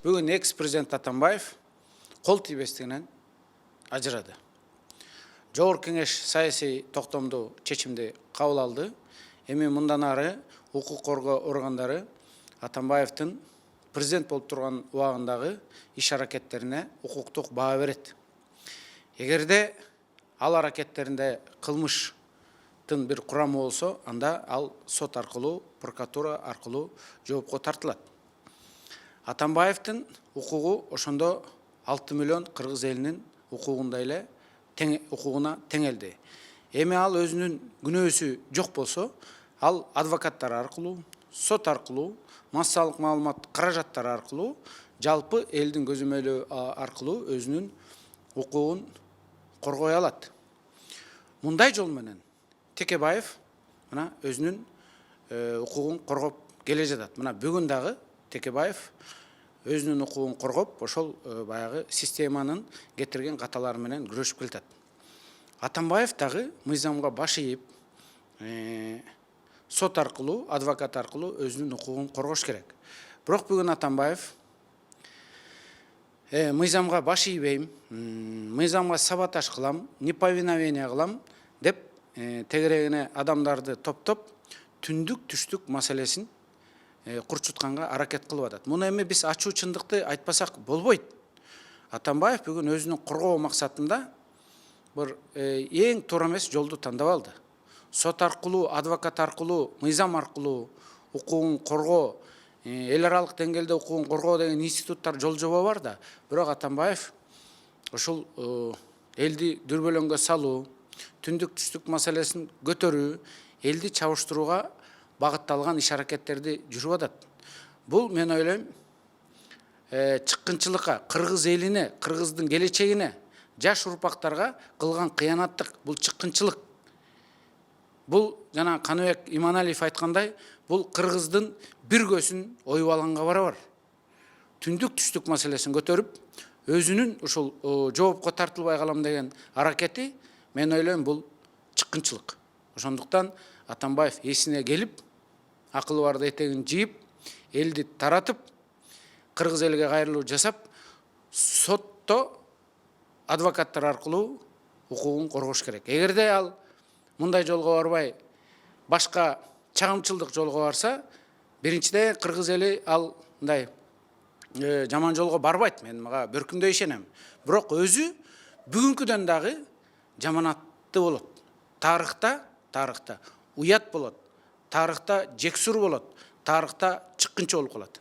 Бүгін экс-президент Атамбаев қол тийбестигинен ажырады. Жогорку Кеңеш саясий токтомду чечимди кабыл алды. Эми мындан ары укук коргоо органдары Атамбаевдин президент болуп турган убагындагы иш аракеттерине укуктук баа берет. Эгерде ал аракеттеринде кылмыштын бир курамы болсо, анда ал сот аркылуу, прокуратура аркылуу жоопко тартылат. Атамбаевдин укугу ошондо 6 миллион кыргыз элинин укугундай эле укугуна теңелди. Эми ал өзүнүн күнөөсү жок болсо, ал адвокаттар аркылуу, сот аркылуу, массалык маалымат каражаттары аркылуу, жалпы элдин көзөмөлү аркылуу өзүнүн укугун коргой алат. Мындай жол менен Текебаев мына өзүнүн укугун коргоп келе жатат. Мына бүгүн дагы Текебаев өзүнүн укугун коргоп, ошол баягы системанын кетирген каталары менен күрөшүп келатат. Атамбаев дагы мыйзамга баш ийип, сот аркылуу, адвокат аркылуу өзүнүн укугун коргош керек. Бирок бүгүн Атамбаев мыйзамга баш ийбейм, мыйзамга саботаж кылам, неповиновение кылам деп тегерегине адамдарды топтоп түндүк түштүк маселесин курчутканга аракет кылып атат. Муну эми биз ачуу чындыкты айтпасак болбойт. Атамбаев бүгүн өзүнүн коргоо максатында бир эң туура эмес жолду тандап алды. Сот аркылуу, адвокат аркылуу, мыйзам аркылуу укугун коргоо, эл аралык деңгээлде укугун коргоо деген институттар жол-жобо бар да. Бирок Атамбаев ушул элди дүрбөлөңгө салуу, түндүк түштүк маселесин көтөрүү, элди чабыштырууга багытталган иш аракеттерди жүрүп атат. Бул мен ойлойм чыккынчылыкка, кыргыз элине, кыргыздын келечегине, жаш урпактарга кылган кыянаттык, бул чыккынчылык. Бул жана Каныбек Иманалиев айткандай, бул кыргыздын бир көзүн оюп алганга барабар. Түндүк түштүк маселесин көтөрүп, өзүнүн ушул жоопко тартылбай калам деген аракети, мен ойлойм бул чыккынчылык. Ошондуктан Атамбаев эсине келип, акылы барды этегин жийип, элди таратып, кыргыз элге кайрылуу жасап, сотто адвокаттар аркылуу укугун коргош керек. Эгерде ал мындай жолго барбай, башка чагымчылдык жолго барса, биринчиден кыргыз эли ал мындай жаман жолго барбайт. Мен мага бөркүмдөй ишенем. Бирок өзү бүгүнкүдөн дагы жаманатты болот. Тарыхта уят болот. Тарыхта жексур болот. Тарыхта чыккынчы болуп калат.